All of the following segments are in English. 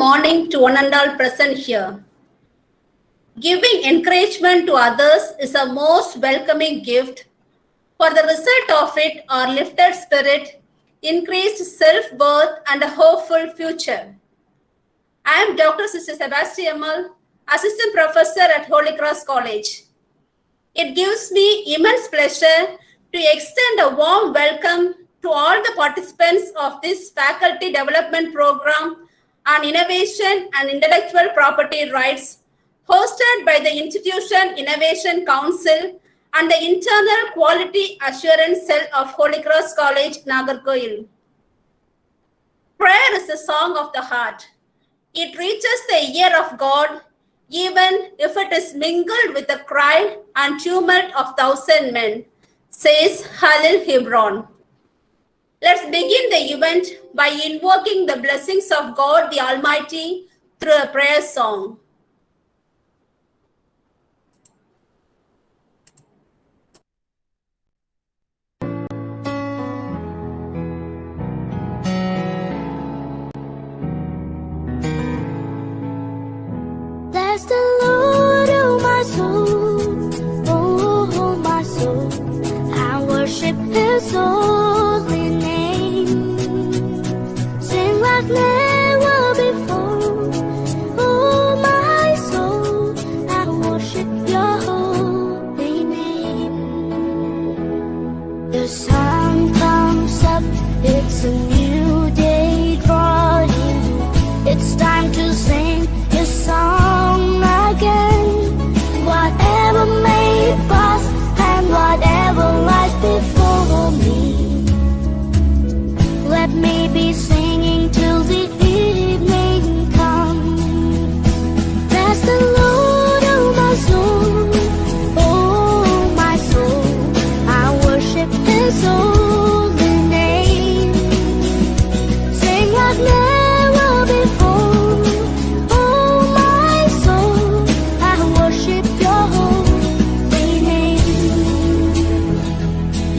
morning to one and all present here. Giving encouragement to others is a most welcoming gift. For the result of it are lifted spirit, increased self-worth, and a hopeful future. I am Dr. Sister Sebastian, Assistant Professor at Holy Cross College. It gives me immense pleasure to extend a warm welcome to all the participants of this faculty development program on innovation and intellectual property rights hosted by the Institution Innovation Council and the Internal Quality Assurance Cell of Holy Cross College, Nagarkoil. Prayer is a song of the heart. It reaches the ear of God, even if it is mingled with the cry and tumult of 1,000 men, says Halil Hebron. Let's begin the event by invoking the blessings of God the Almighty through a prayer song. Bless the Lord, oh my soul, oh my soul, I worship His holy name. Sing like never before, oh my soul, I worship Your holy name. The sun comes up, it's a new day drawing. It's time to sing His song again. Whatever may pass and whatever lies before me, let me be singing till the evening comes. Bless the Lord, oh my soul, oh my soul, I worship His holy name. Sing like never before, oh my soul, I worship Your holy name.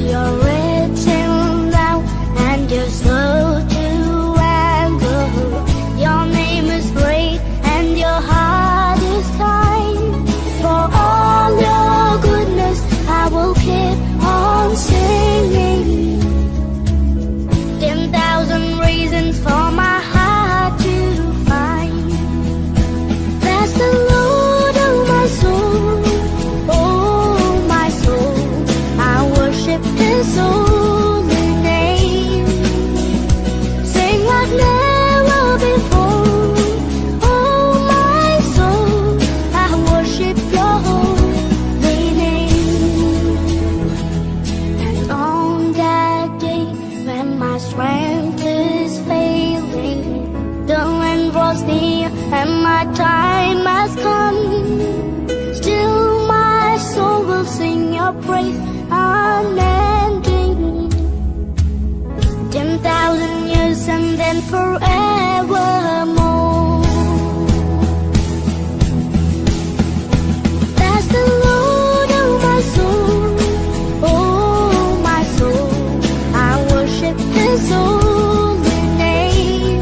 You're rich in love and You're slow to anger. Your name is great and Your heart is kind. For all Your goodness I will keep on singing. 10,000 reasons for my heart to find. Bless the Lord, oh my soul, oh my soul, I worship His holy name. Sing like never before, oh my soul, I worship Your holy name. And on that day when my strength is failing, the end draws near and my time has come, still my soul will sing Your praise unending. 10,000 years and then forevermore. Bless the Lord, oh my soul, oh my soul, I worship His holy name.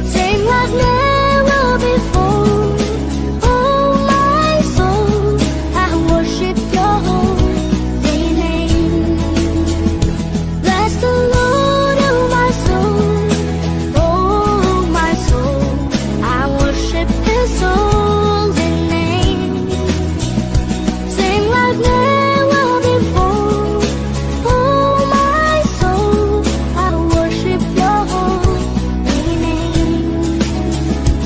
Sing like never before, oh my soul, I worship Your holy name. Bless the Lord, oh my soul, oh my soul, I worship His holy name. Sing like never before, oh my soul, I worship Your holy name.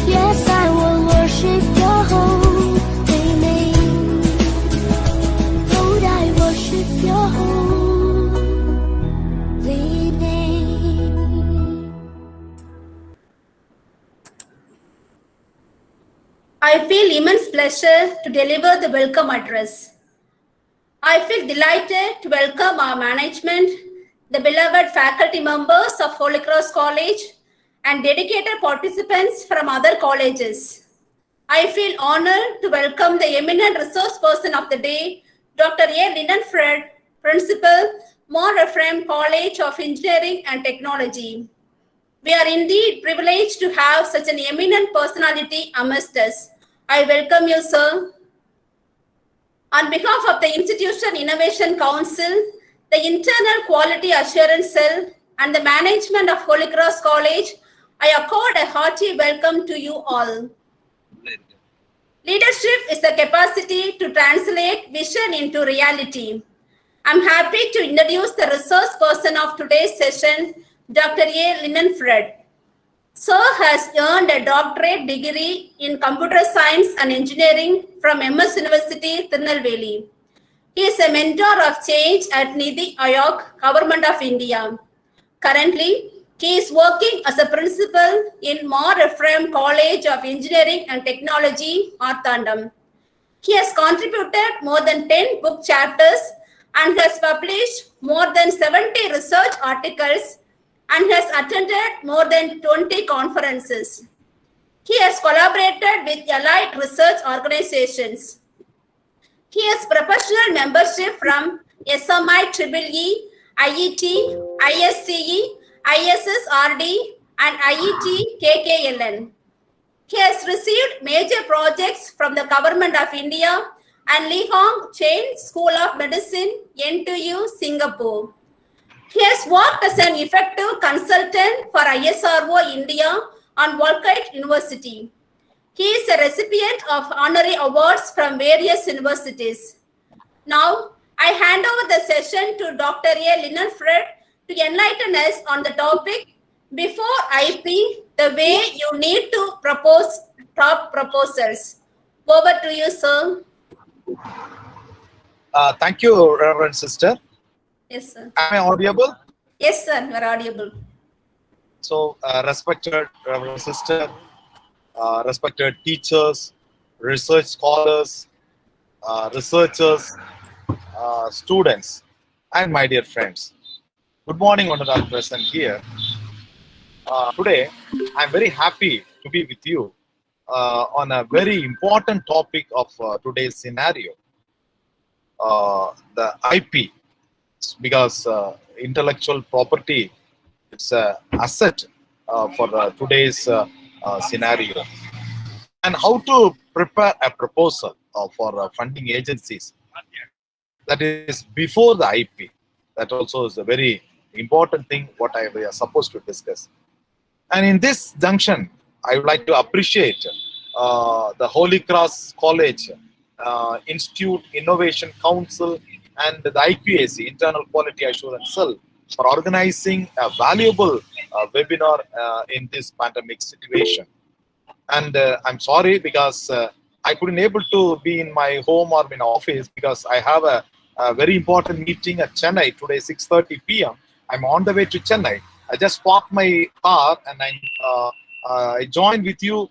Yes, I will worship Your holy name. Lord, I worship Your holy name. I feel immense pleasure to deliver the welcome address. I feel delighted to welcome our management, the beloved faculty members of Holy Cross College, and dedicated participants from other colleges. I feel honored to welcome the eminent resource person of the day, Dr. Lenin Fred, Principal, Ephrem College of Engineering and Technology. We are indeed privileged to have such an eminent personality amongst us. I welcome you, sir. On behalf of the Institution Innovation Council, the Internal Quality Assurance Cell, and the management of Holy Cross College, I accord a hearty welcome to you all. Leadership is the capacity to translate vision into reality. I'm happy to introduce the resource person of today's session, Dr. A. Lenin Fred. Sir has earned a doctorate degree in computer science and engineering from MS University, Tirunelveli. He is a mentor of change at Niti Aayog, Government of India. Currently, he is working as a principal in Ephrem College of Engineering and Technology, Marthandam. He has contributed more than 10 book chapters and has published more than 70 research articles and has attended more than 20 conferences. He has collaborated with allied research organizations. He has professional membership from SMI EEE, IET, ISCE, ISSRD, and IET KKLN. He has received major projects from the Government of India and Lee Hong Chain School of Medicine, NTU, Singapore. He has worked as an effective consultant for ISRO India on Volkite University. He is a recipient of honorary awards from various universities. Now, I hand over the session to Dr. A. Lenin Fred to enlighten us on the topic, before IP, the way you need to propose top proposals. Over to you, sir. Thank you, Reverend Sister. Yes, sir. Am I audible? Yes, sir, you are audible. So, respected Reverend Sister, respected teachers, research scholars, researchers, students, and my dear friends. Good morning, one of our present here. Today, I'm very happy to be with you on a very important topic of today's scenario, the IP, because intellectual property is an asset for today's scenario. And how to prepare a proposal for funding agencies, that is before the IP. That also is a very important thing what we are supposed to discuss. And in this junction, I would like to appreciate the Holy Cross College, Institute Innovation Council, and the IQAC, Internal Quality Assurance Cell, for organizing a valuable webinar in this pandemic situation. And I'm sorry because I couldn't able to be in my home or in office because I have a very important meeting at Chennai today, 6:30 p.m. I'm on the way to Chennai. I just parked my car and I joined with you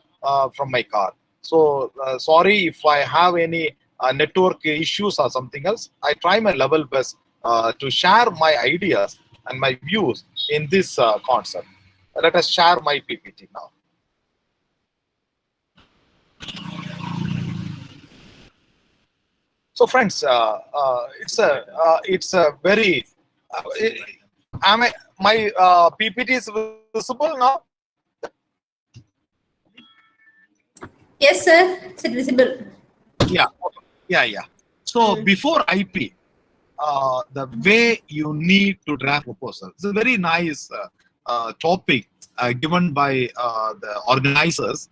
from my car. So sorry if I have any network issues or something else. I try my level best to share my ideas and my views in this concept. Let us share my PPT now. So friends, it's a very my PPT is visible now? Yes, sir. Is it visible? Yeah. So before IP, the way you need to draft proposal. It's a very nice topic given by the organizers.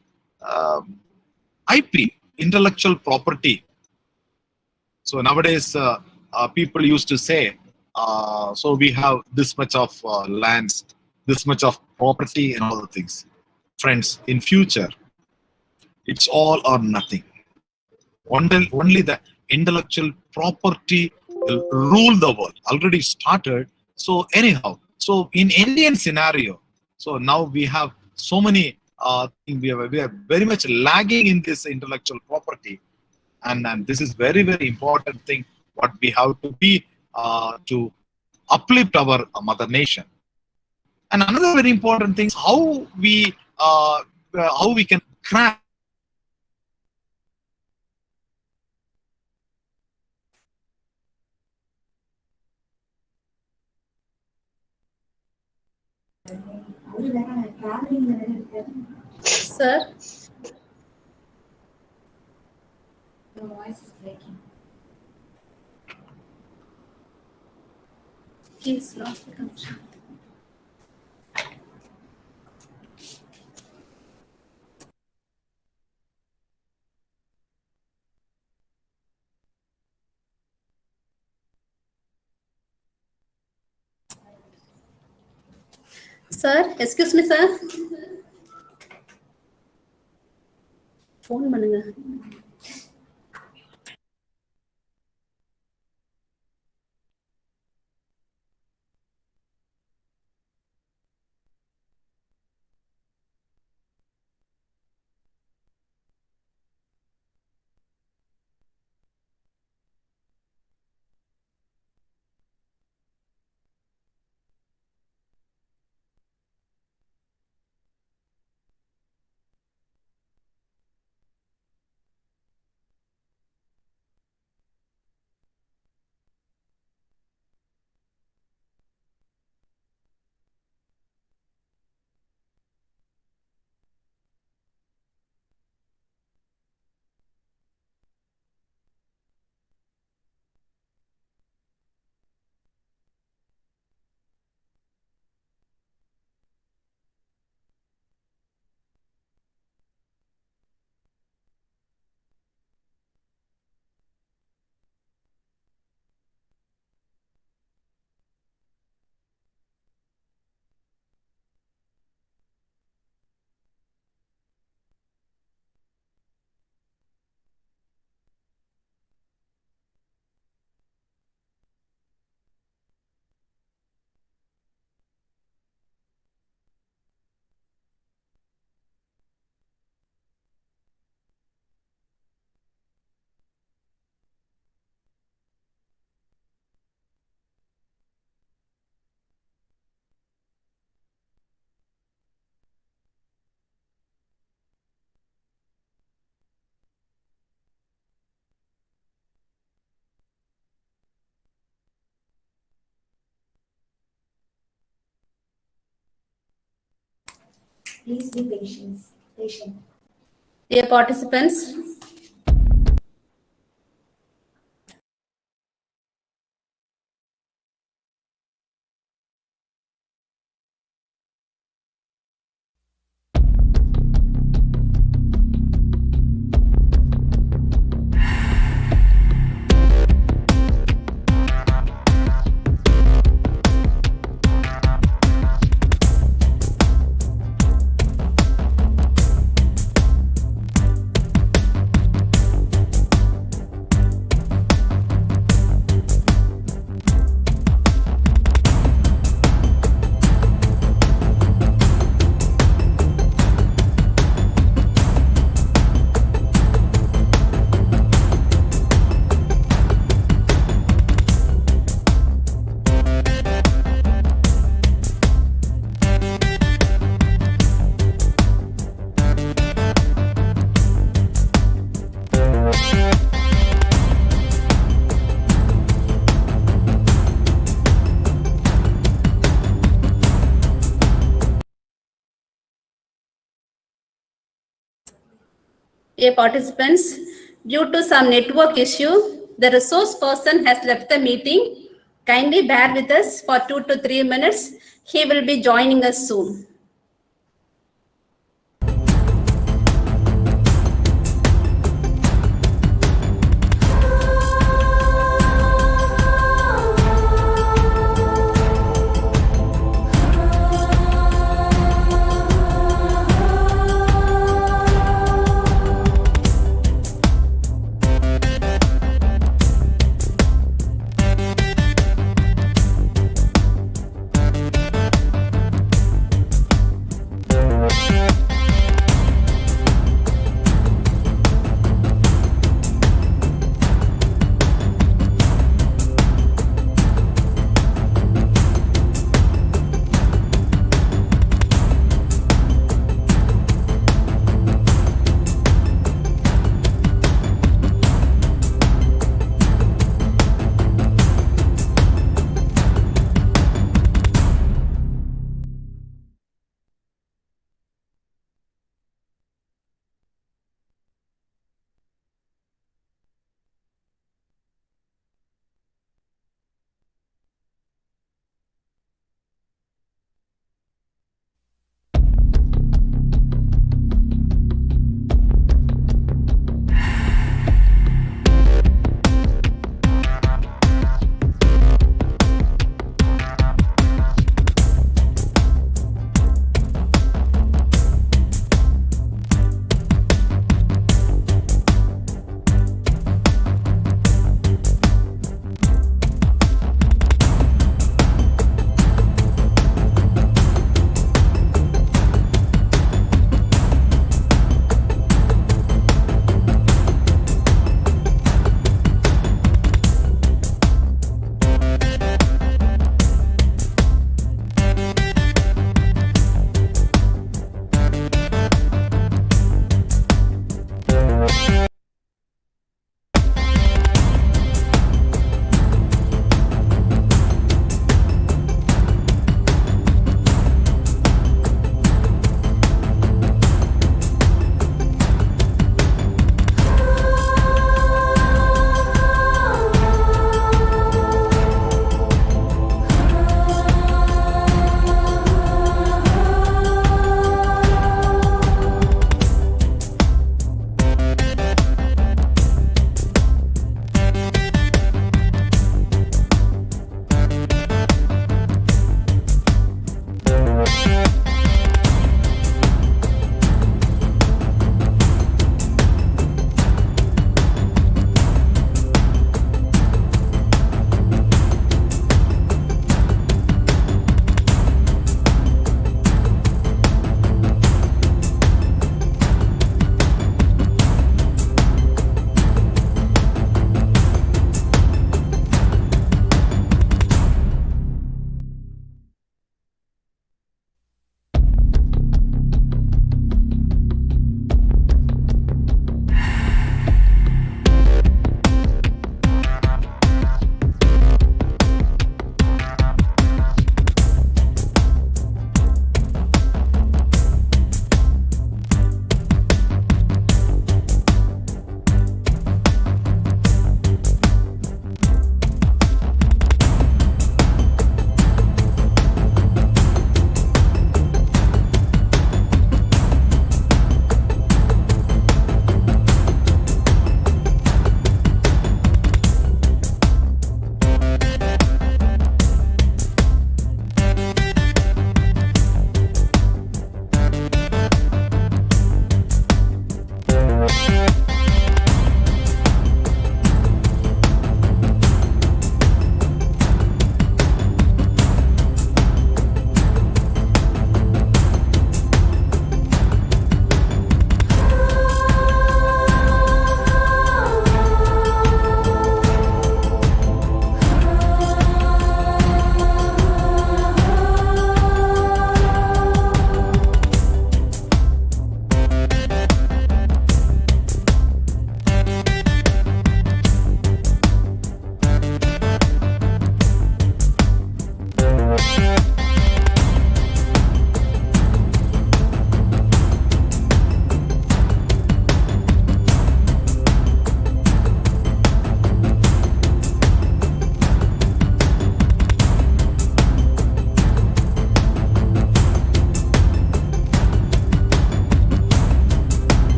IP, intellectual property. So nowadays, people used to say, so we have this much of lands, this much of property and all the things. Friends, in future, it's all or nothing. Only the intellectual property will rule the world. Already started. So anyhow, so in Indian scenario, so now we have so many we are very much lagging in this intellectual property. And this is very, very important thing what we have to be to uplift our mother nation. And another very important thing is how we can crack Sir, Your voice is breaking. he's lost the connection. Sir, excuse me, sir. Phone பண்ணுங்க. Please be patient. Dear participants, due to some network issue, the resource person has left the meeting. Kindly bear with us for 2 to 3 minutes. He will be joining us soon.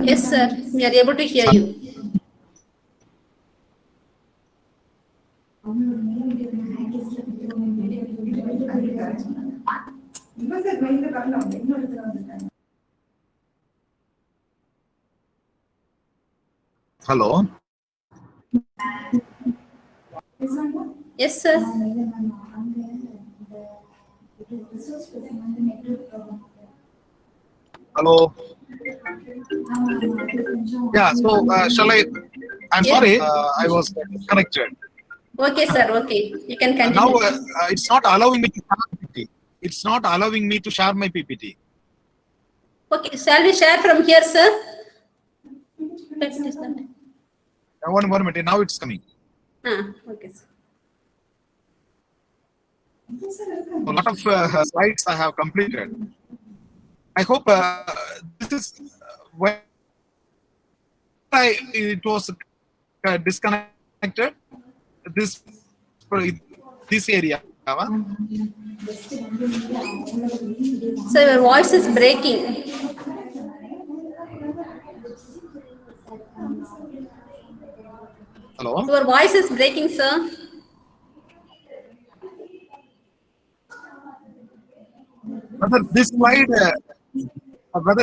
Yes, sir. We are able to hear you. Hello. Yes, sir. Hello. Yeah. So shall I? I'm Yes. sorry. I was disconnected. Okay, sir. Okay. You can Now continue. it's not allowing me to share PPT. It's not allowing me to share my PPT. Okay. Shall we share from here, sir? Let's do that. One minute. Now it's coming. Okay, sir. A lot of slides I have completed. I hope this is when it was disconnected. This area. So your voice is breaking. Hello. Your voice is breaking, sir. Whether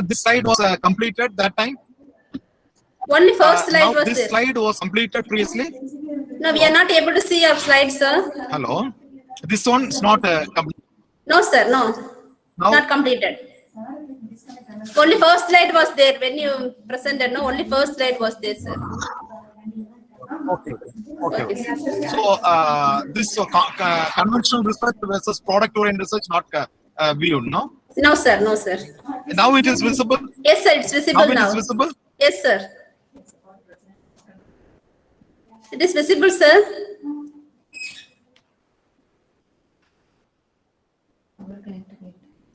this slide was completed that time? Only first slide Now was this there. slide was completed previously. No, we are not able to see your slides, sir. Hello. This one is not complete. No, sir. No. Now Not completed. Only first slide was there when you presented. No, only first slide was there, sir. okay. So this conventional research versus product-oriented research not viewed, no? No, sir. No, sir. Now it is visible. Yes, sir. It's visible Now it now. is visible. Yes, sir. It is visible, sir.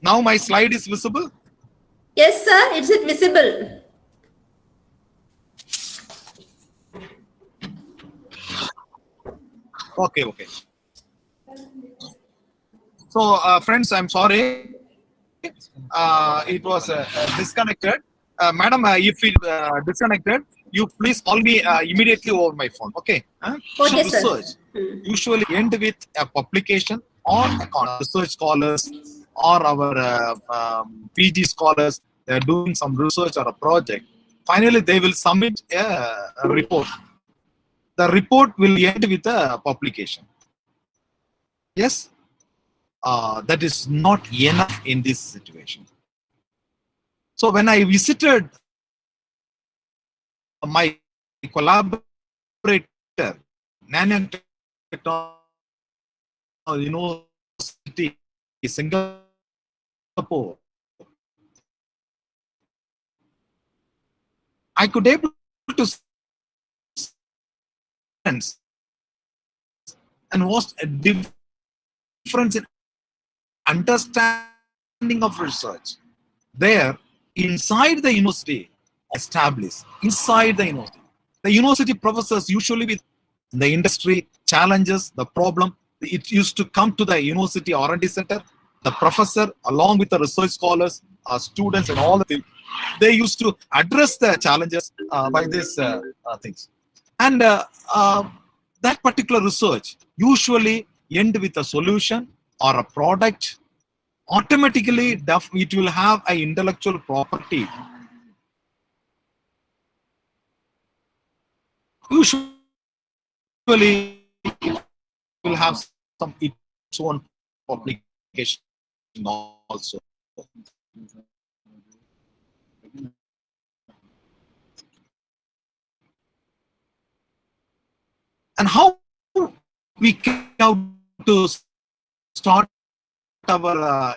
Now my slide is visible. Yes, sir. It's visible. Okay. So friends, I'm sorry. It was disconnected. Madam, if it disconnected, you please call me immediately over my phone. Okay. Okay, sir. Research usually end with a publication or a research scholars or our PG scholars. They are doing some research or a project. Finally, they will submit a report. The report will end with a publication. Yes, that is not enough in this situation. So when I visited my collaborator, nanotechnology university, Singapore, I could able to sense and was a difference in understanding of research. There, inside the university, established inside the university professors usually with the industry challenges, the problem. It used to come to the university R&D center. The professor, along with the research scholars, students, and all the things, they used to address the challenges by these things. And that particular research usually end with a solution or a product. Automatically, it will have an intellectual property. Usually, it will have some its own publication also. And how we came to start our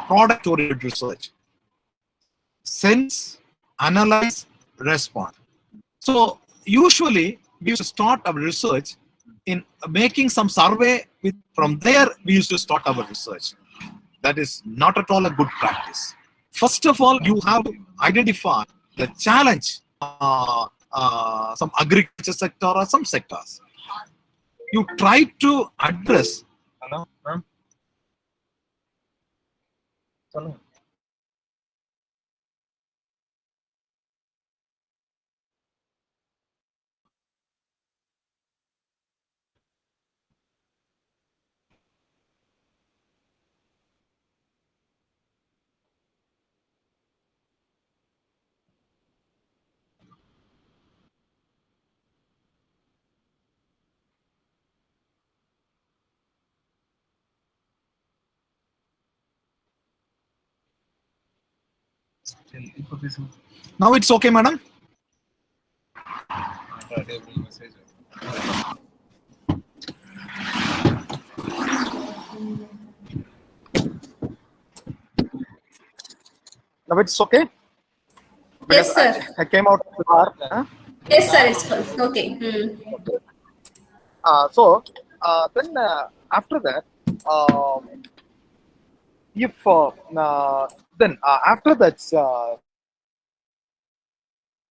product-oriented research. Sense, analyze, respond. So usually we used to start our research in making some survey. From there we used to start our research. That is not at all a good practice. First of all, you have to identify the challenge, some agriculture sector or some sectors. You try to address Hello, ma'am. சொல்லுங்க. Now it's okay, madam. Now it's okay. Yes, sir. I came out of the car. Huh? Yes, sir. It's fine. Okay. So then after that, if then after that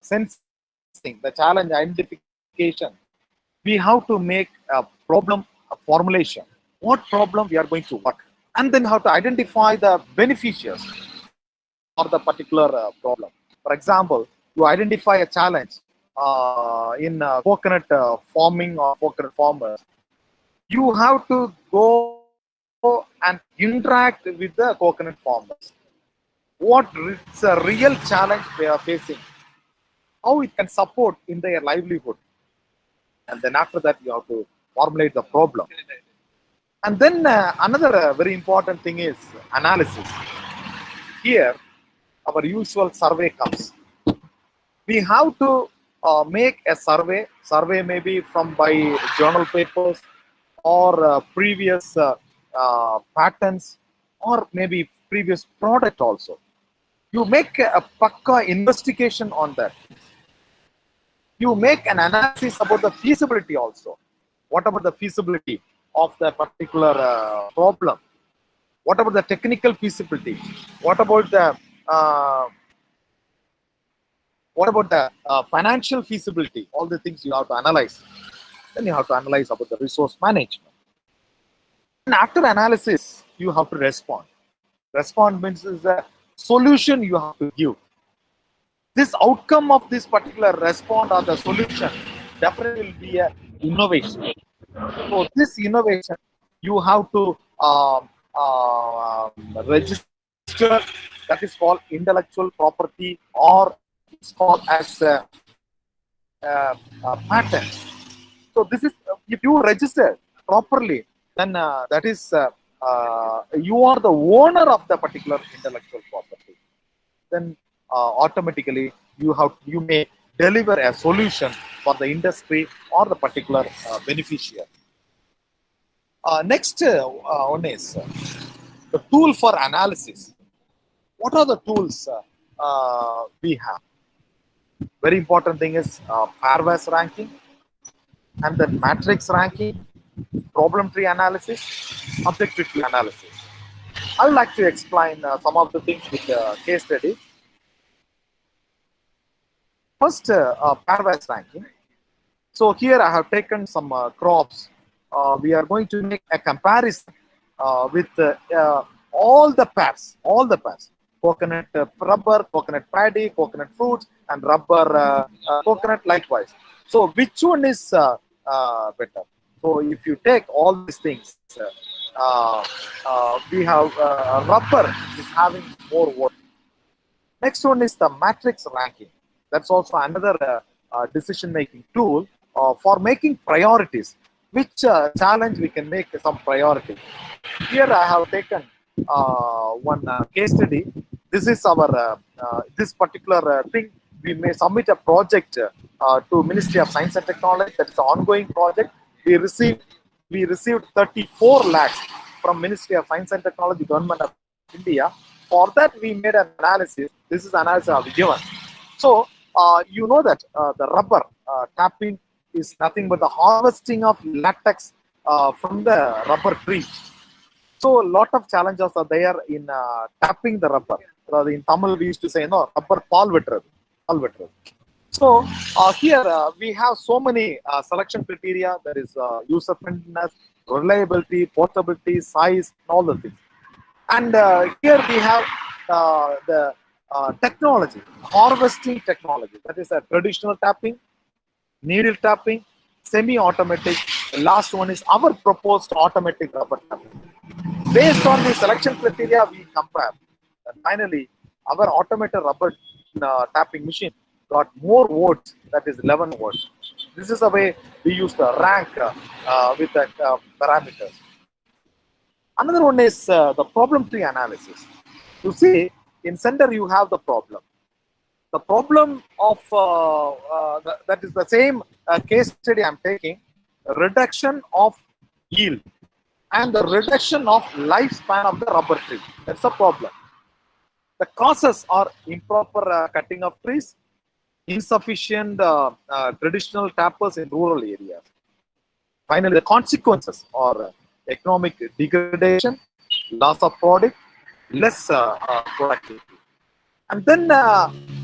sensing the challenge identification, we have to make a problem formulation. What problem we are going to work, and then how to identify the beneficiaries for the particular problem. For example, you identify a challenge in coconut farming or coconut farmers. You have to go and interact with the coconut farmers. What is a real challenge they are facing? How it can support in their livelihood? And then after that, you have to formulate the problem. And then another very important thing is analysis. Here, our usual survey comes. We have to make a survey. Survey may be from by journal papers or previous patents or maybe previous product also. You make a pakka investigation on that. You make an analysis about the feasibility also. What about the feasibility of the particular problem? What about the technical feasibility? What about the financial feasibility? All the things you have to analyze. Then you have to analyze about the resource management. And after analysis, you have to respond. Respond means is a solution you have to give. This outcome of this particular response or the solution definitely will be an innovation. So this innovation, you have to register. That is called intellectual property, or it's called as a patent. So this is, if you register properly, then that is you are the owner of the particular intellectual property. Then automatically you may deliver a solution for the industry or the particular beneficiary. Next one is the tool for analysis. What are the tools we have? Very important thing is pairwise ranking, and then matrix ranking, problem tree analysis, objective tree analysis. I would like to explain some of the things with case studies. First, pairwise ranking. So here I have taken some crops. We are going to make a comparison with all the pairs, coconut rubber, coconut paddy, coconut fruits, and rubber coconut likewise. So which one is better? So if you take all these things, we have rubber is having more work. Next one is the matrix ranking. That's also another decision-making tool for making priorities. Which challenge we can make some priority. Here I have taken one case study. This is our this particular thing. We may submit a project to Ministry of Science and Technology. That's an ongoing project. We received 34 lakhs from Ministry of Science and Technology, Government of India. For that, we made an analysis. This is analysis I've given. So you know that the rubber tapping is nothing but the harvesting of latex from the rubber tree. So a lot of challenges are there in tapping the rubber. In Tamil, we used to say, no, rubber paal vetru. So here we have so many selection criteria. There is user friendliness, reliability, portability, size, and all the things. And here we have the technology, harvesting technology. That is a traditional tapping, needle tapping, semi-automatic. The last one is our proposed automatic rubber tapping. Based on the selection criteria, we compare. And finally, our automated rubber tapping machine got more votes, that is 11 votes. This is the way we use the rank with the parameters. Another one is the problem tree analysis. You see, in center you have the problem. The problem of that is the same case study I'm taking, reduction of yield and the reduction of lifespan of the rubber tree. That's a problem. The causes are improper cutting of trees, insufficient traditional tappers in rural areas. Finally, the consequences are economic degradation, loss of product, less productivity. And then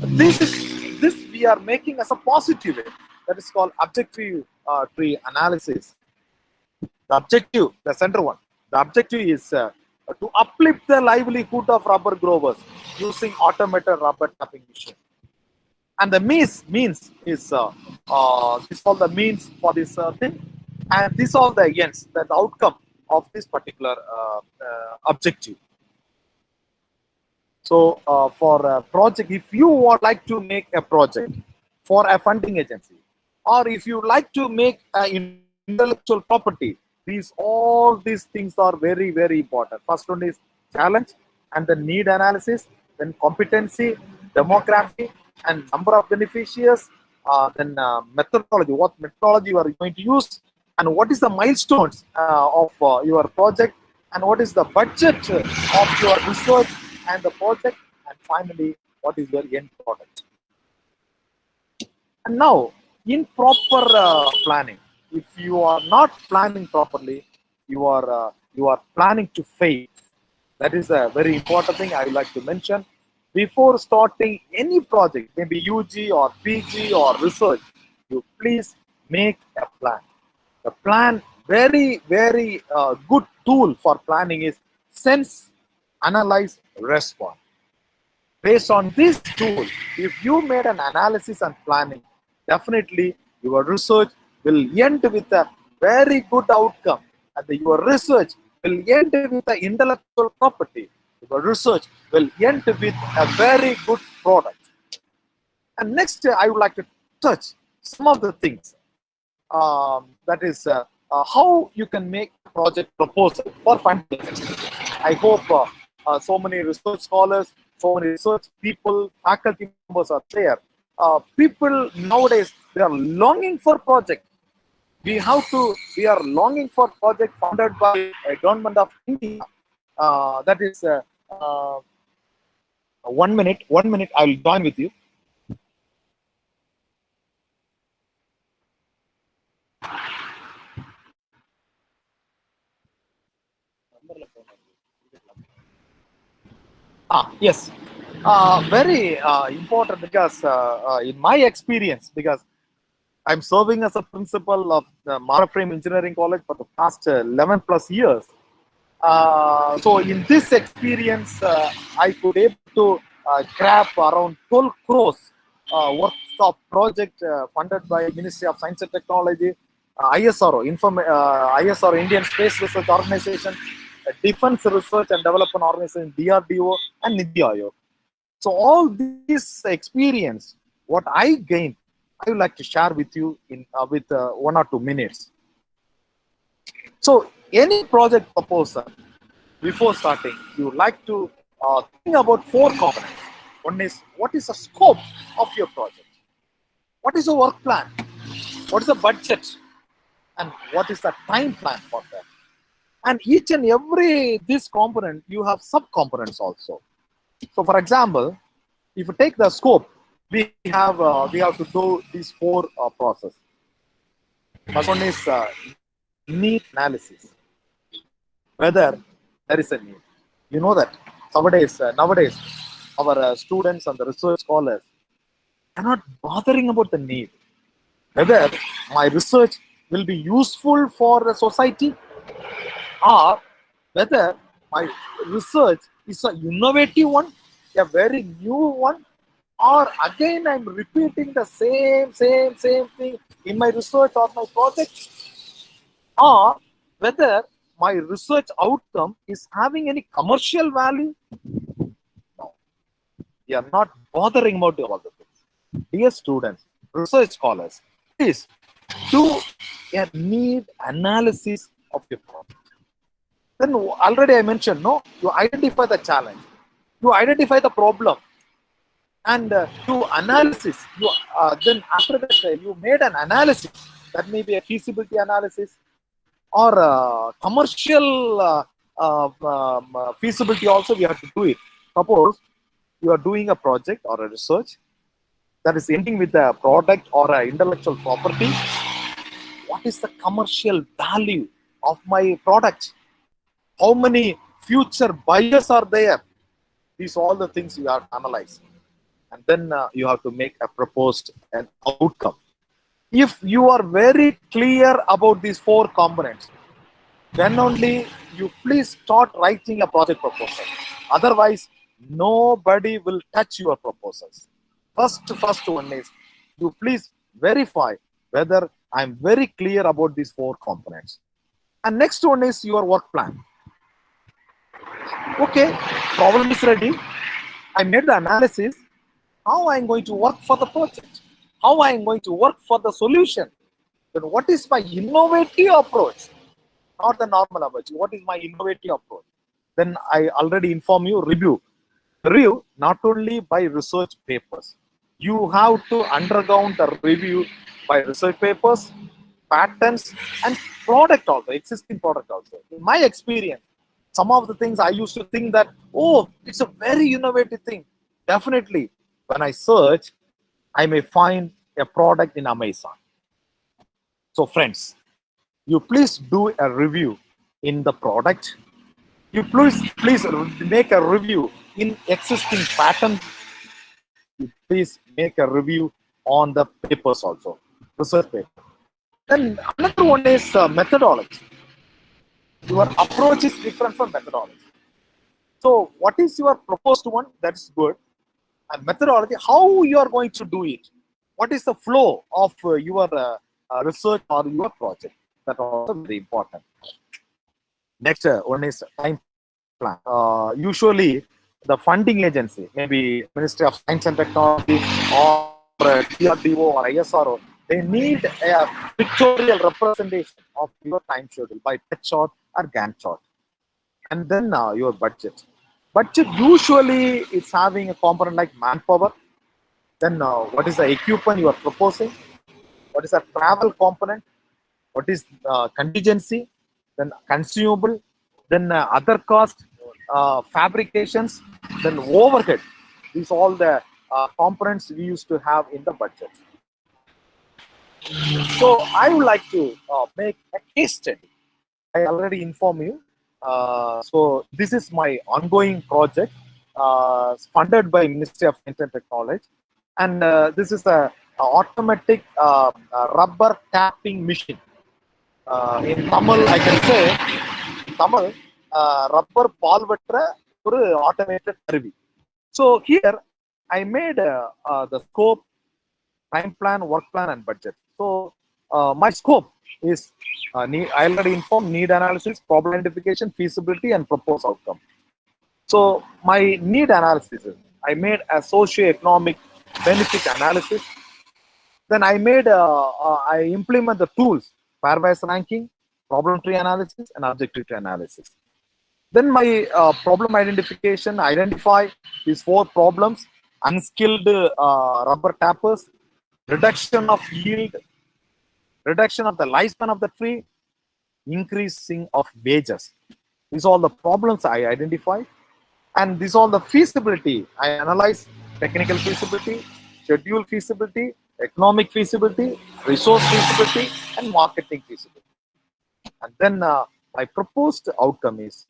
this we are making as a positive way. That is called objective tree analysis. The objective, the center one, the objective is to uplift the livelihood of rubber growers using automated rubber tapping machine. And the means is this all the means for this thing, and this all the ends, the outcome of this particular objective. So for a project, if you would like to make a project for a funding agency, or if you like to make an intellectual property, all these things are very, very important. First one is challenge, and then need analysis, then competency, demography, and number of beneficiaries, then methodology, what methodology you are going to use, and what is the milestones of your project, and what is the budget of your research and the project, and finally, what is your end product. And now, in proper planning, if you are not planning properly, you are planning to fail. That is a very important thing I would like to mention. Before starting any project, maybe UG or PG or research, you please make a plan. The plan, very, very good tool for planning is sense, analyze, respond. Based on this tool, if you made an analysis and planning, definitely your research will end with a very good outcome, and your research will end with the intellectual property. Your research will end with a very good product. And next, I would like to touch some of the things. That is how you can make a project proposal for funding. I hope so many research scholars, so many research people, faculty members are there. People nowadays, they are longing for project. We are longing for project funded by a government of India. That is 1 minute. I will join with you. Yes. Very important, because in my experience, because I'm serving as a principal of the Marthandam Engineering College for the past 11 plus years. So in this experience, I could able to grab around 12 crores worth of project funded by Ministry of Science and Technology, ISRO, ISRO, Indian Space Research Organization, Defense Research and Development Organization, DRDO, and NITI Aayog. So all this experience, what I gained, I would like to share with you in with 1 or 2 minutes. So any project proposal, before starting, you would like to think about 4 components. One is, what is the scope of your project? What is the work plan? What is the budget? And what is the time plan for that? And each and every this component, you have sub-components also. So for example, if you take the scope, we have to do these 4 processes. First one is need analysis. Whether there is a need. You know that nowadays our students and the research scholars are not bothering about the need. Whether my research will be useful for the society, or whether my research is a innovative one, a very new one, or again I'm repeating the same thing in my research or my project, or whether my research outcome is having any commercial value. No, we are not bothering about all the things. Dear students, research scholars, please do a need analysis of your project. Then already I mentioned, no, you identify the challenge, you identify the problem, and you analysis. You then after that you made an analysis. That may be a feasibility analysis or commercial feasibility. Also, we have to do it. Suppose you are doing a project or a research that is ending with a product or an intellectual property. What is the commercial value of my product? How many future buyers are there? These are all the things you have to analyze. And then you have to make a proposed an outcome. If you are very clear about these 4 components, then only you please start writing a project proposal. Otherwise, nobody will touch your proposals. First one is you please verify whether I'm very clear about these 4 components. And next one is your work plan. Okay, problem is ready. I made the analysis. How I'm going to work for the project? How I'm going to work for the solution? Then what is my innovative approach? Not the normal approach. What is my innovative approach? Then I already inform you, review. Review not only by research papers. You have to undergo the review by research papers, patents, and product also, existing product also. In my experience, some of the things I used to think that, oh, it's a very innovative thing. Definitely, when I search, I may find a product in Amazon. So friends, you please do a review in the product. You please make a review in existing patent. You please make a review on the papers also, research paper. Then another one is methodology. Your approach is different from methodology. So what is your proposed one? That's good. And methodology, how you are going to do it? What is the flow of your research or your project? That also very important. Next one is time plan. Usually the funding agency, maybe Ministry of Science and Technology or DRDO or ISRO, they need a pictorial representation of your time schedule by pet chart or Gantt chart. And then your budget. Budget usually it's having a component like manpower. Then what is the equipment you are proposing? What is the travel component? What is contingency? Then consumable. Then other cost, fabrications. Then overhead. These are all the components we used to have in the budget. So I would like to make a case study. I already informed you. So this is my ongoing project funded by Ministry of Science and Technology, and this is a automatic rubber tapping machine. In Tamil, I can say Tamil rubber palvatra or automated karuvi. So here I made the scope, time plan, work plan, and budget. So my scope is I already informed need analysis, problem identification, feasibility, and proposed outcome. So my need analysis is I made a socio-economic benefit analysis. Then I made I implement the tools pairwise ranking, problem tree analysis, and objective tree analysis. Then my problem identification, identify these 4 problems: unskilled rubber tappers, reduction of yield, reduction of the lifespan of the tree, increasing of wages. These are all the problems I identify, and these are all the feasibility. I analyze technical feasibility, schedule feasibility, economic feasibility, resource feasibility, and marketing feasibility. And then my proposed outcome is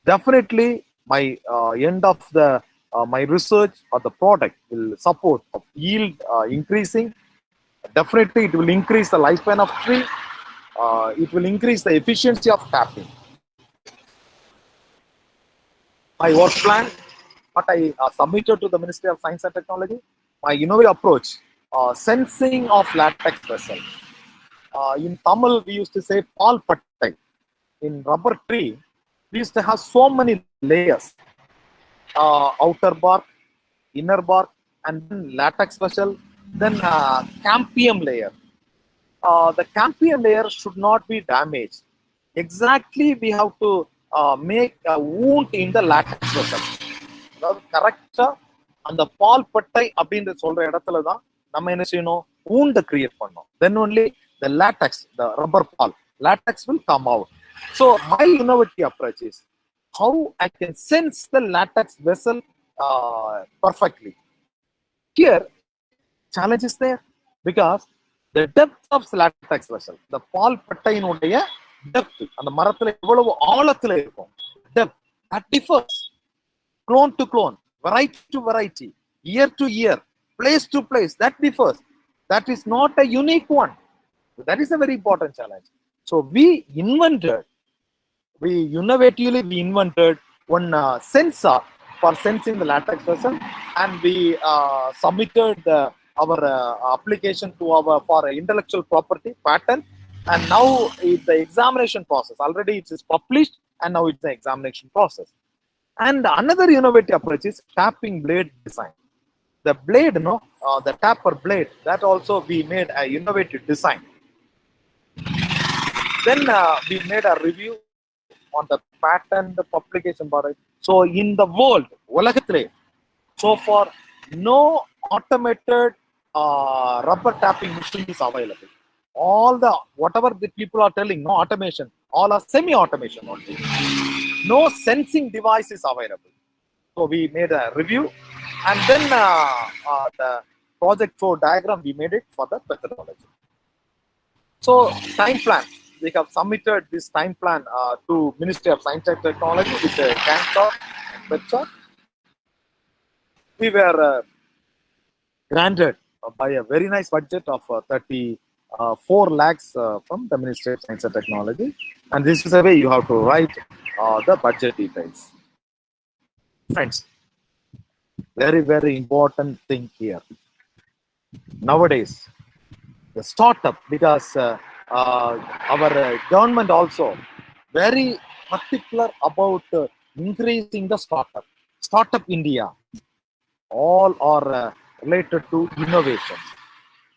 definitely my end of the my research or the product will support of yield increasing. Definitely, it will increase the lifespan of tree. it will increase the efficiency of tapping. My work plan, what I submitted to the Ministry of Science and Technology, my innovative approach, sensing of latex vessel. In Tamil, we used to say Paul Pattai. In rubber tree, we used to have so many layers. Outer bark, inner bark, and then latex vessel, then campium layer. The campium layer should not be damaged. Exactly, we have to make a wound in the latex vessel. கரெக்டா அந்த பால் பட்டை அப்படின்ற சொல்ற இடத்துல தான் நம்ம என்ன செய்யணும், wound கிரியேட் பண்ணோம். Then only the latex, the rubber ball, latex will come out. So my innovative approach is how I can sense the latex vessel perfectly. Here, challenge is there because the depth of the latex vessel, the பால் பட்டையினுடைய depth, அந்த மரத்துல எவ்வளவு ஆழத்துல இருக்கும், depth, that differs. Clone to clone, variety to variety, year to year, place to place, that differs. That is not a unique one. That is a very important challenge. So we innovatively invented one sensor for sensing the latex vessel, and we submitted our application to for intellectual property patent, and now it's the examination process. Already it is published, and now it's the examination process. And another innovative approach is tapping blade design. The blade, the tapper blade, that also we made an innovative design. Then we made a review on the patent publication body. So in the world, so far, no automated rubber tapping machine is available. All the, whatever the people are telling, no automation, all are semi-automation only. No sensing device is available. So we made a review, and then the project flow diagram, we made it for the methodology. So time plan, we have submitted this time plan to Ministry of Science and Technology with a Cantor and Petcha. We were granted by a very nice budget of 34 lakhs from the Ministry of Science and Technology, and this is the way you have to write the budget details. Friends, very, very important thing here. Nowadays, the startup, because our government also very particular about increasing the startup. Startup India, all are related to innovation.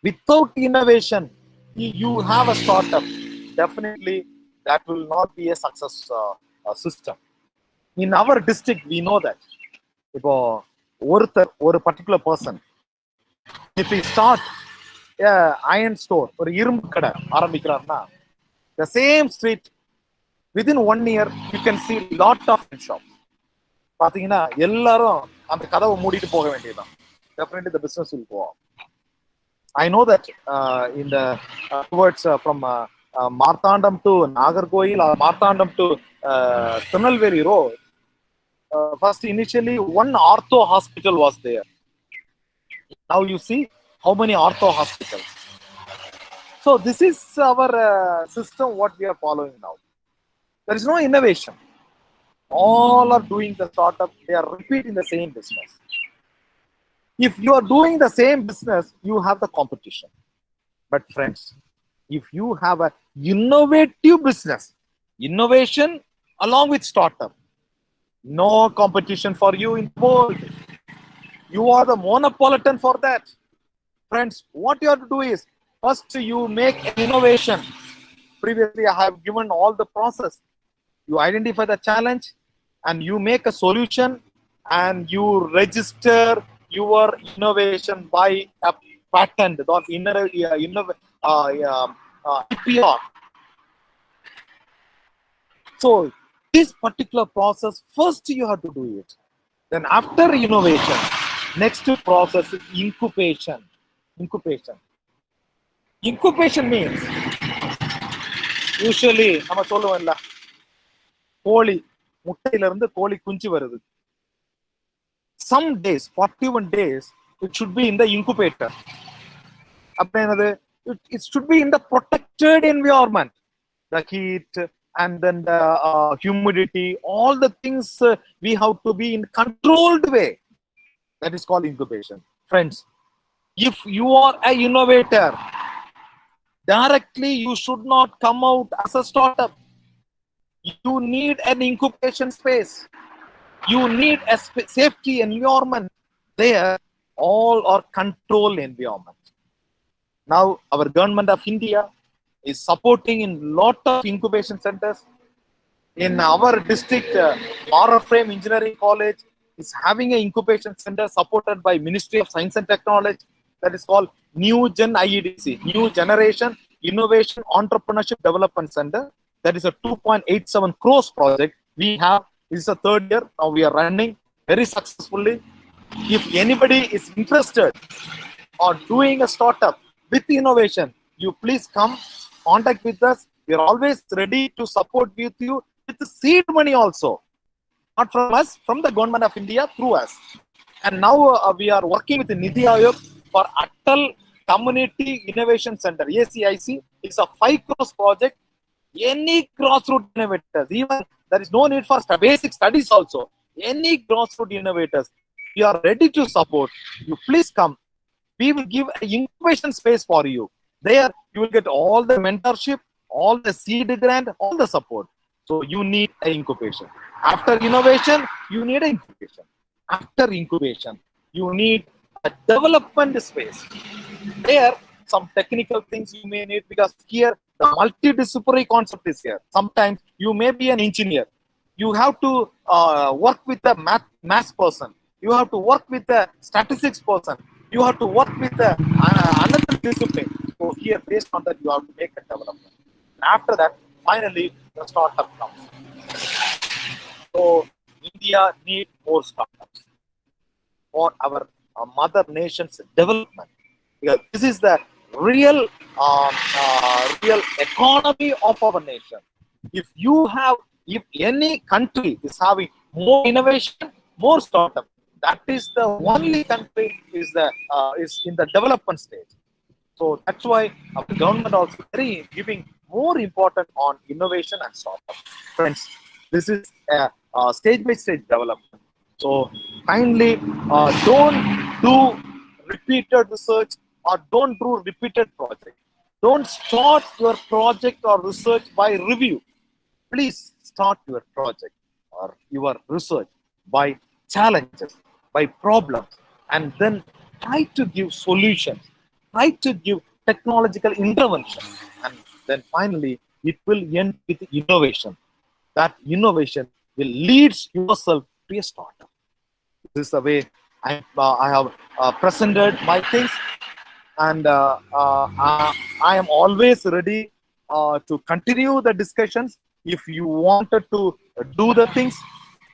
Without innovation, you have a startup, definitely that will not be a success system. In our district, we know that. இப்போ ஒரு particular person, if he start iron store, ஒரு இரும்பு கடை ஆரம்பிக்கிறார்னா, the same street, within 1 year, you can see lot of shops. பாத்தீங்கன்னா எல்லாரும் அந்த கதவை மூடிட்டு போக வேண்டியதுதான். Definitely the business will go on. I know that in the towards from Marthandam to Nagarkoil or Marthandam to Tirunelveli road, first initially one ortho hospital was there. Now you see how many ortho hospitals. So this is our system what we are following now. There is no innovation. All are doing the startup, they are repeating the same business. If you are doing the same business, you have the competition. But friends, if you have an innovative business, innovation along with startup, no competition for you in the world. You are the monopolitan for that. Friends, what you have to do is, first you make an innovation. Previously, I have given all the process. You identify the challenge and you make a solution and you register your innovation by a patent or IPR. So this particular process, first you have to do it. Then after innovation, next process is incubation. Incubation means, usually நம்ம சொல்லுவோம்ல, கோழி முட்டையில இருந்து கோழி குஞ்சு வருது. Some days, 41 days, it should be in the incubator. It should be in the protected environment. the heat, and then the humidity, all the things we have to be in controlled way. That is called incubation. Friends, if you are an innovator, directly you should not come out as a startup. You need an incubation space. You need a safety environment. There, all are control environment. Now, our government of India is supporting in lot of incubation centers. In our district, Ephrem Engineering College is having an incubation center supported by Ministry of Science and Technology. That is called New Gen IEDC, New Generation Innovation Entrepreneurship Development Center. That is a 2.87 crores project. We have, this is the third year, now we are running very successfully. If anybody is interested on doing a startup with innovation, you please come, contact with us. We are always ready to support with you with the seed money also. Not from us, from the government of India, through us. And now we are working with the Niti Aayog for Atal Community Innovation Center, ACIC. It's a 5 crores project. Any grassroots innovators, even there is no need for basic studies also. Any grassroots innovators, we are ready to support. You please come. We will give an incubation space for you. There, you will get all the mentorship, all the seed grant, all the support. So you need an incubation. After innovation, you need an incubation. After incubation, you need a development space. There, some technical things you may need, because here the multidisciplinary concept is here. Sometimes you may be an engineer. You have to work with a math person. You have to work with a statistics person. You have to work with another discipline. So here, based on that, you have to make a development. After that, finally, the startup comes. So India needs more startups for our mother nation's development. Because this is the real economy of our nation. If any country is having more innovation, more startup, that is the only country is in the development stage. So that's why our government also giving more important on innovation and startup. Friends, this is a stage-by-stage development. So kindly don't do repeated research or don't do repeated project. Don't start your project or research by review. Please start your project or your research by challenges, by problems, and then try to give solutions, try to give technological intervention, and then finally it will end with innovation. That innovation will lead yourself to a startup. This is the way I have presented my things, and I am always ready to continue the discussions if you wanted to do the things,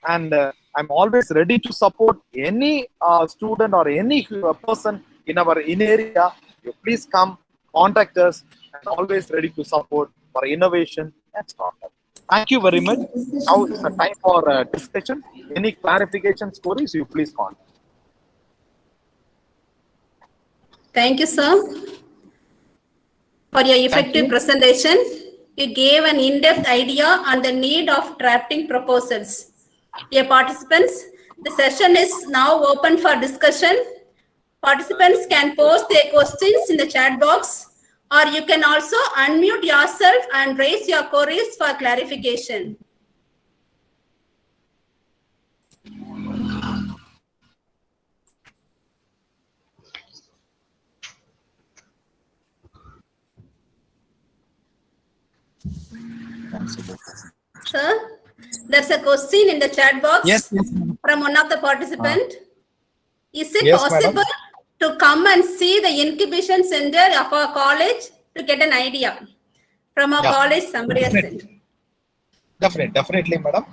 and I'm always ready to support any student or any person in our area. You please come, contact us, and always ready to support for innovation and startup. Thank you very much. Now is the time for discussion. Any clarifications, queries, you please contact. Thank you, sir, for your effective presentation. You gave an in-depth idea on the need of drafting proposals. Dear participants, the session is now open for discussion. Participants can post their questions in the chat box, or you can also unmute yourself and raise your queries for clarification. Sir, there's a question in the chat box from one of the participants. Is it possible to come and see the incubation center of our college to get an idea? From our college, somebody has sent. Definitely, madam.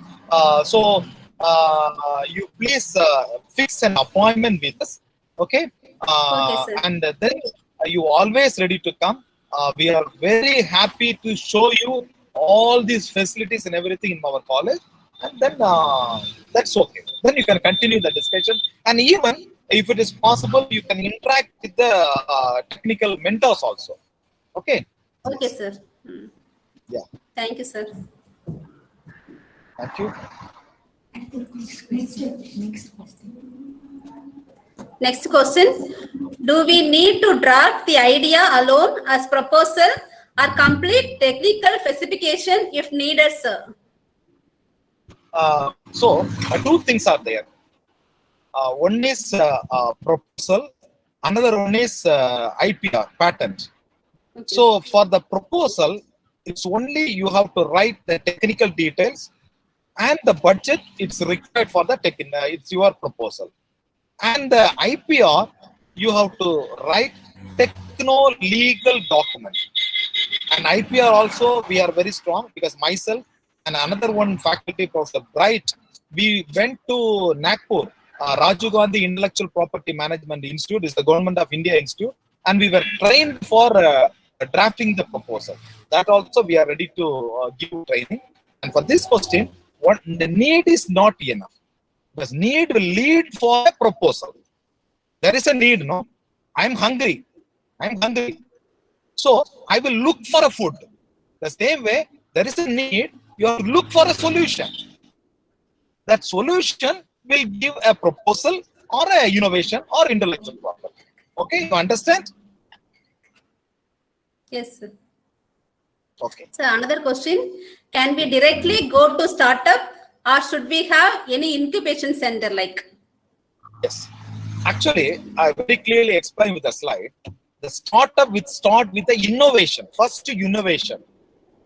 So you please fix an appointment with us, okay? Okay, sir. And then you always ready to come. We are very happy to show you all these facilities and everything in our college, and then that's okay. Then you can continue the discussion, and even if it is possible, you can interact with the technical mentors also. Okay. Okay, sir. Yeah. Thank you, sir. Thank you. Next question. Next question. Do we need to draft the idea alone as proposal or complete technical specification if needed, sir? So, two things are there. One is proposal, another one is IPR, patent. Okay. So, for the proposal, it's only you have to write the technical details and the budget. It's required for the it's your proposal. And the IPR, you have to write techno-legal document. And IPR also, we are very strong because myself and another one faculty, Professor Bright, we went to Nagpur, Rajiv Gandhi Intellectual Property Management Institute, is the Government of India Institute, and we were trained for drafting the proposal. That also we are ready to give training. And for this question, what the need is not enough. Because need will lead for a proposal. There is a need, no? I'm hungry. So I will look for a food. The same way, there is a need, you have to look for a solution. That solution will give a proposal or a innovation or intellectual property. Okay, you understand? Yes, sir. Okay. So another question. Can we directly go to startup or should we have any incubation center like? Yes. Actually, I very clearly explained with the slide. The startup will start with the innovation. First innovation.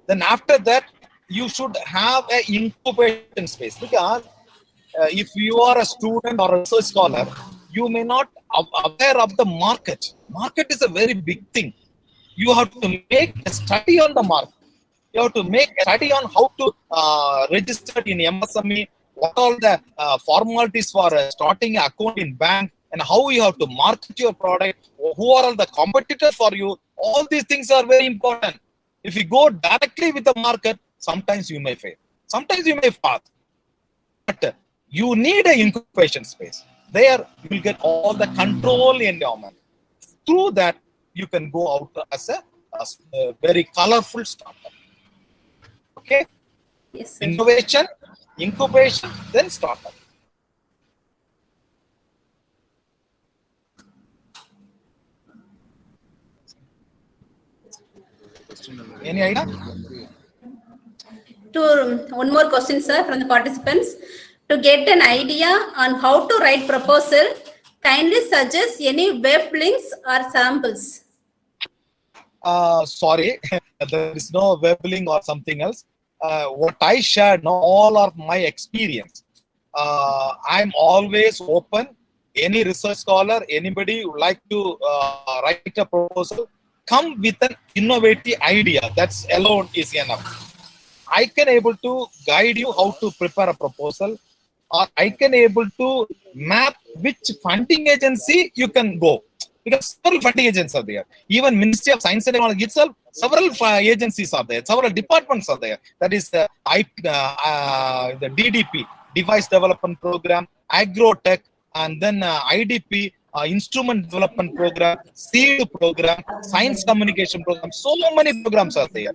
Then after that, you should have an incubation space. Because if you are a student or a research scholar, you may not aware of the market. Market is a very big thing. You have to make a study on the market. You have to make a study on how to register in MSME, what all the formalities for starting an account in bank, and how you have to market your product, who are all the competitors for you. All these things are very important. If you go directly with the market, sometimes you may fail. Sometimes you may pass. But you need an incubation space. There you will get all the control endowment. Through that, you can go out as a very colorful startup. Okay? Yes, sir. Innovation, incubation, then startup. Any idea? One more question, sir, from the participants. To get an idea on how to write proposal, kindly suggest any web links or samples. Sorry, there is no web link or something else. What I shared, no, all of my experience. I'm always open. Any research scholar, anybody would like to write a proposal, come with an innovative idea. That's alone is enough. I can able to guide you how to prepare a proposal, or I can able to map which funding agency you can go. Because several funding agencies are there. Even Ministry of Science and Technology itself, several agencies are there. Several departments are there. That is the DDP, Device Development Program, Agrotech, and then IDP, Instrument Development Program, SEED Program, Science Communication Program. So many programs are there.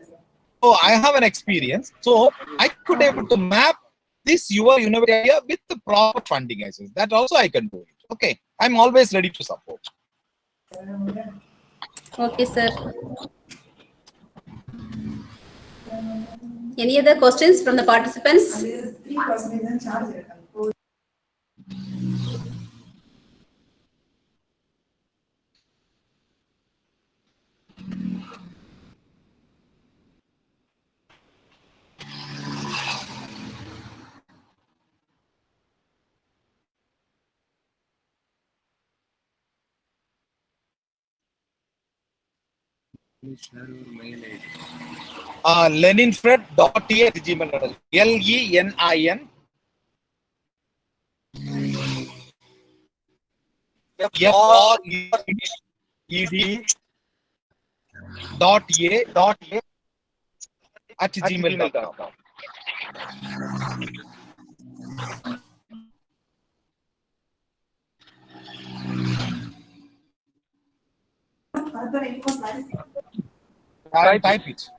So I have an experience. So I could able to map this your innovative idea with the proper funding agencies. That also I can do it. Okay. I'm always ready to support. Okay, sir. Any other questions from the participants? Lenin Fred .a@gmail.com. LENIN FRED.a@gmail.com. Type it.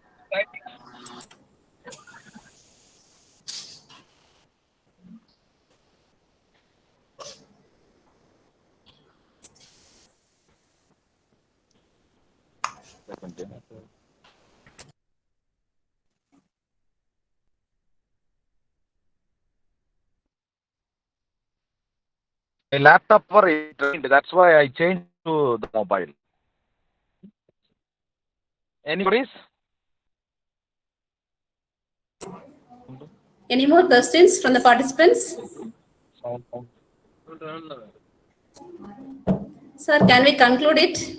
My laptop were drained. That's why I changed to the mobile. Any queries? Any more questions from the participants? Sir, can we conclude it?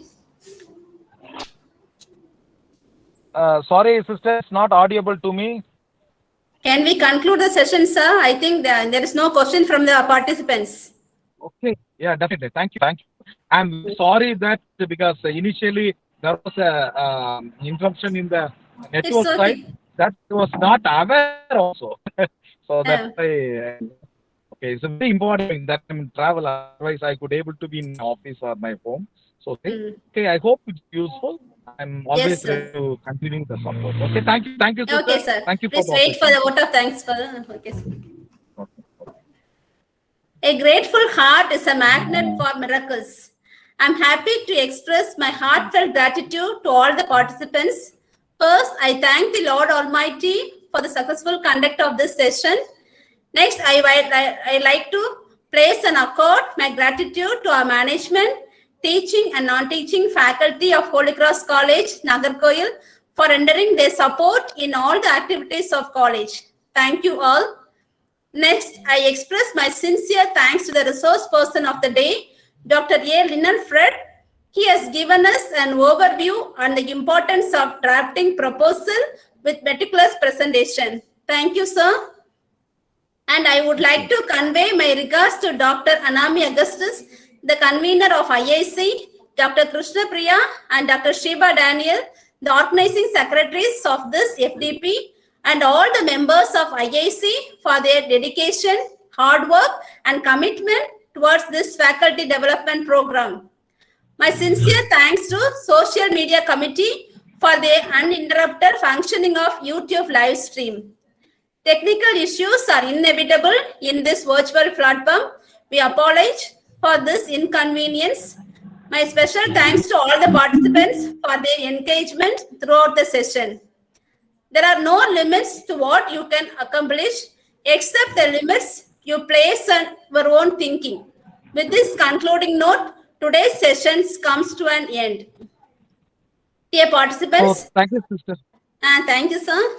Sorry, sister, it's not audible to me. Can we conclude the session, sir? I think there is no question from the participants. Okay. Yeah, definitely. Thank you. Thank you. I'm sorry that because initially there was a interruption in the network okay. side that was not aware also. So that's why. Okay, it's a very important thing that I'm in travel. Otherwise, I could able to be in office or my home. So okay, I hope it's useful. I'm always ready to continuing the support. Okay, thank you, sister. Okay, sir. Thank you. Please wait for the vote of thanks for. Okay, sir. A grateful heart is a magnet for miracles. I'm happy to express my heartfelt gratitude to all the participants. First, I thank the Lord Almighty for the successful conduct of this session. Next, I like to place and accord my gratitude to our management, teaching and non-teaching faculty of Holy Cross College, Nagarkoil, for rendering their support in all the activities of college. Thank you all. Next, I express my sincere thanks to the resource person of the day, Dr. Lenin Fred. He has given us an overview on the importance of drafting proposal with meticulous presentation. Thank you, sir. And I would like to convey my regards to Dr. Anami Augustus, the convener of IIC, Dr. Krishna Priya and Dr. Sheba Daniel, the organizing secretaries of this FDP, and all the members of IIC for their dedication, hard work, and commitment towards this faculty development program. My sincere thanks to Social Media Committee for their uninterrupted functioning of YouTube live stream. Technical issues are inevitable in this virtual platform. We apologize for this inconvenience. My special thanks to all the participants for their engagement throughout the session. There are no limits to what you can accomplish except the limits you place on your own thinking. With this concluding note, today's session comes to an end. Dear participants. Oh, thank you, sister. Thank you, sir.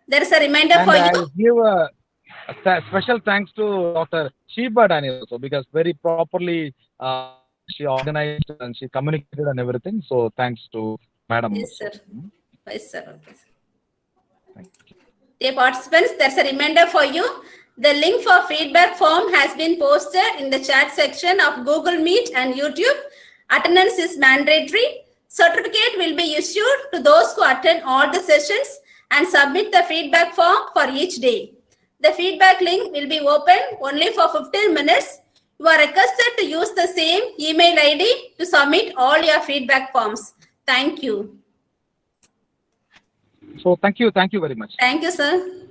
There is a reminder and for I you. Give a special thanks to Dr. Sheba Daniel also because very properly she organized and she communicated and everything. So thanks to Madam. Yes, sir. Yes, sir. Thank you. Dear participants, there's a reminder for you. The link for feedback form has been posted in the chat section of Google Meet and YouTube. Attendance is mandatory. Certificate will be issued to those who attend all the sessions and submit the feedback form for each day. The feedback link will be open only for 15 minutes. You are requested to use the same email ID to submit all your feedback forms. Thank you. So thank you very much. Thank you, sir.